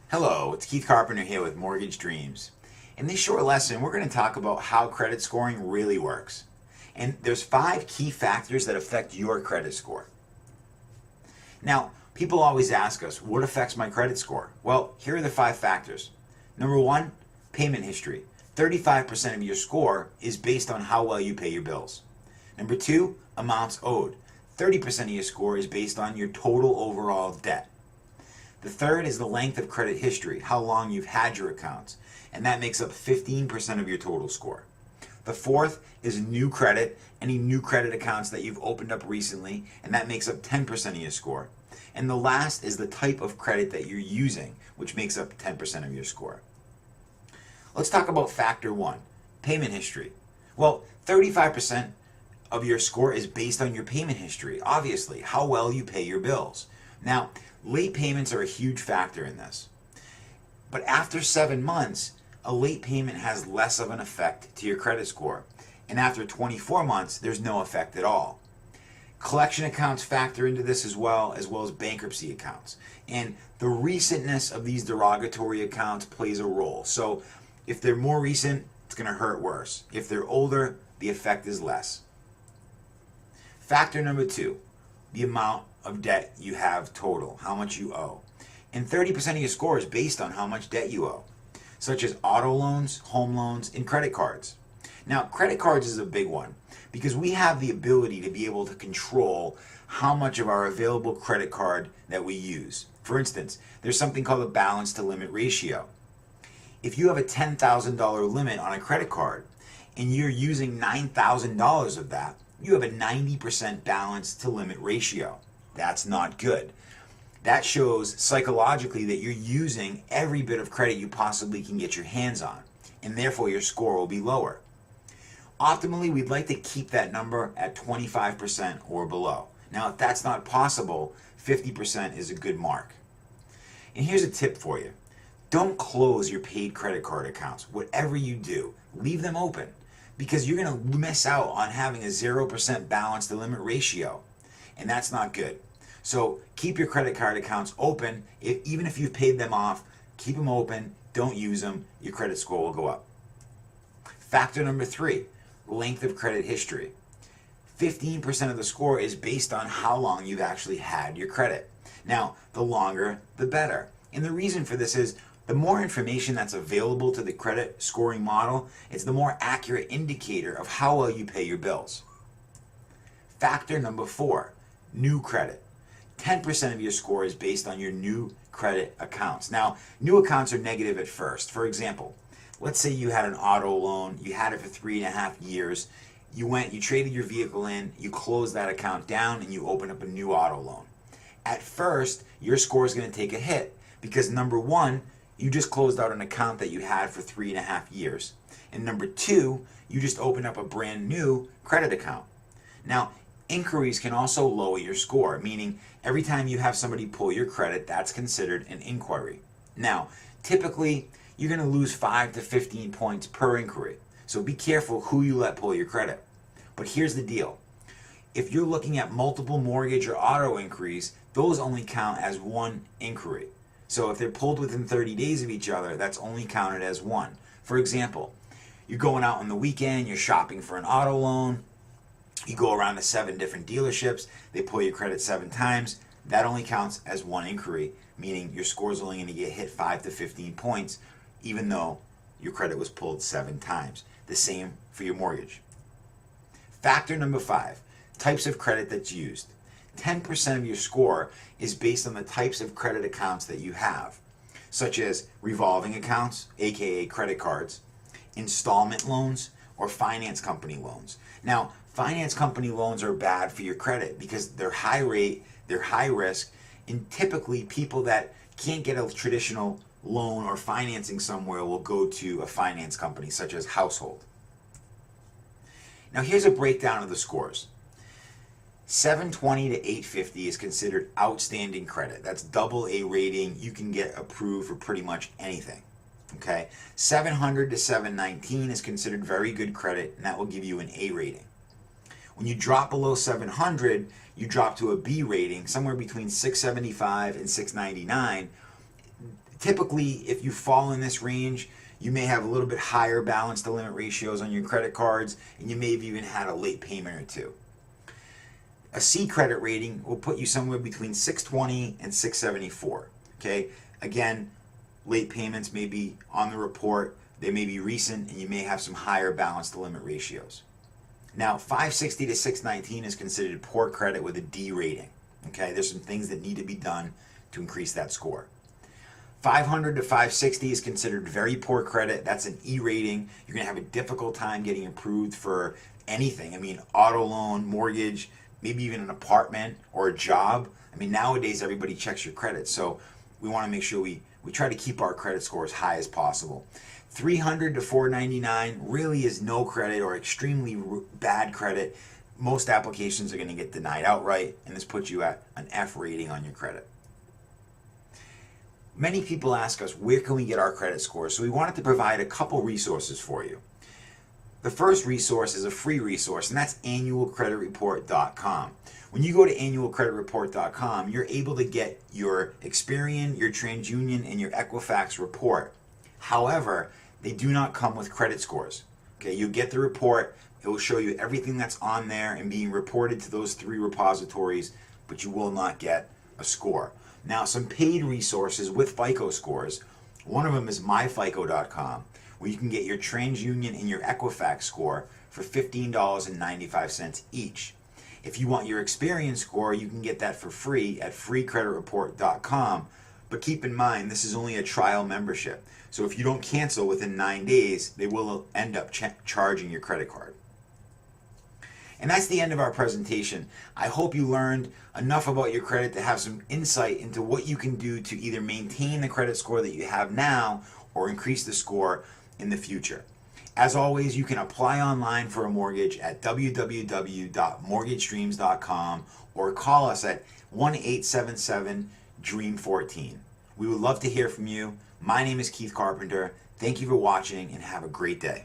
Hello, it's Keith Carpenter here with Mortgage Dreams. In this short lesson, we're going to talk about how credit scoring really works. And there's 5 key factors that affect your credit score. Now, people always ask us, what affects my credit score? Well, here are the 5 factors. Number 1, payment history. 35% of your score is based on how well you pay your bills. Number 2, amounts owed. 30% of your score is based on your total overall debt. The third is the length of credit history, how long you've had your accounts, and that makes up 15% of your total score. The fourth is new credit, any new credit accounts that you've opened up recently, and that makes up 10% of your score. And the last is the type of credit that you're using, which makes up 10% of your score. Let's talk about factor 1, payment history. Well, 35% of your score is based on your payment history, obviously, how well you pay your bills. Now, late payments are a huge factor in this. But after 7 months, a late payment has less of an effect to your credit score. And after 24 months, there's no effect at all. Collection accounts factor into this as well as bankruptcy accounts. And the recentness of these derogatory accounts plays a role. So if they're more recent, it's going to hurt worse. If they're older, the effect is less. Factor number 2, the amount of debt you have total, how much you owe. And 30% of your score is based on how much debt you owe, such as auto loans, home loans, and credit cards. Now, credit cards is a big one because we have the ability to be able to control how much of our available credit card that we use. For instance, there's something called a balance to limit ratio. If you have a $10,000 limit on a credit card and you're using $9,000 of that, you have a 90% balance to limit ratio. That's not good. That shows psychologically that you're using every bit of credit you possibly can get your hands on, and therefore your score will be lower. Optimally, we'd like to keep that number at 25% or below. Now, if that's not possible, 50% is a good mark. And here's a tip for you. Don't close your paid credit card accounts. Whatever you do, leave them open because you're going to miss out on having a 0% balance to limit ratio, and that's not good. So keep your credit card accounts open. Even if you've paid them off, keep them open. Don't use them. Your credit score will go up. Factor number 3, length of credit history. 15% of the score is based on how long you've actually had your credit. Now, the longer, the better. And the reason for this is the more information that's available to the credit scoring model, it's the more accurate indicator of how well you pay your bills. Factor number 4, new credit. 10% of your score is based on your new credit accounts. Now, new accounts are negative at first. For example, let's say you had an auto loan, you had it for 3.5 years, you traded your vehicle in, you closed that account down, and you opened up a new auto loan. At first, your score is going to take a hit because number 1, you just closed out an account that you had for 3.5 years. And number 2, you just opened up a brand new credit account. Now, inquiries can also lower your score, meaning every time you have somebody pull your credit, that's considered an inquiry. Now, typically, you're going to lose 5 to 15 points per inquiry. So be careful who you let pull your credit. But here's the deal. If you're looking at multiple mortgage or auto inquiries, those only count as one inquiry. So if they're pulled within 30 days of each other, that's only counted as one. For example, you're going out on the weekend, you're shopping for an auto loan, you go around to 7 different dealerships, they pull your credit 7 times, that only counts as one inquiry, meaning your score is only going to get hit 5 to 15 points, even though your credit was pulled 7 times. The same for your mortgage. Factor number 5, types of credit that's used. 10% of your score is based on the types of credit accounts that you have, such as revolving accounts, aka credit cards, installment loans, or finance company loans. Now, finance company loans are bad for your credit because they're high rate, they're high risk, and typically people that can't get a traditional loan or financing somewhere will go to a finance company such as Household. Now here's a breakdown of the scores. 720 to 850 is considered outstanding credit. That's double A rating. You can get approved for pretty much anything. Okay? 700 to 719 is considered very good credit, and that will give you an A rating. When you drop below 700, you drop to a B rating, somewhere between 675 and 699. Typically, if you fall in this range, you may have a little bit higher balance to limit ratios on your credit cards, and you may have even had a late payment or two. A C credit rating will put you somewhere between 620 and 674. Okay, again, late payments may be on the report, they may be recent, and you may have some higher balance to limit ratios. Now, 560 to 619 is considered poor credit with a D rating. Okay, there's some things that need to be done to increase that score. 500 to 560 is considered very poor credit. That's an E rating. You're going to have a difficult time getting approved for anything. I mean, auto loan, mortgage, maybe even an apartment or a job. I mean, nowadays everybody checks your credit, so we want to make sure we try to keep our credit score as high as possible. 300 to 499 really is no credit or extremely bad credit. Most applications are going to get denied outright, and this puts you at an F rating on your credit. Many people ask us, where can we get our credit score? So we wanted to provide a couple resources for you. The first resource is a free resource, and that's annualcreditreport.com. When you go to annualcreditreport.com, you're able to get your Experian, your TransUnion, and your Equifax report. However, they do not come with credit scores. Okay, you get the report, it will show you everything that's on there and being reported to those three repositories, but you will not get a score. Now, some paid resources with FICO scores. One of them is myfico.com, where you can get your TransUnion and your Equifax score for $15.95 each. If you want your Experian score, you can get that for free at freecreditreport.com. But keep in mind, this is only a trial membership. So if you don't cancel within 9 days, they will end up charging your credit card. And that's the end of our presentation. I hope you learned enough about your credit to have some insight into what you can do to either maintain the credit score that you have now or increase the score in the future. As always, you can apply online for a mortgage at www.mortgagestreams.com or call us at 1-877-DREAM14. We would love to hear from you. My name is Keith Carpenter. Thank you for watching and have a great day.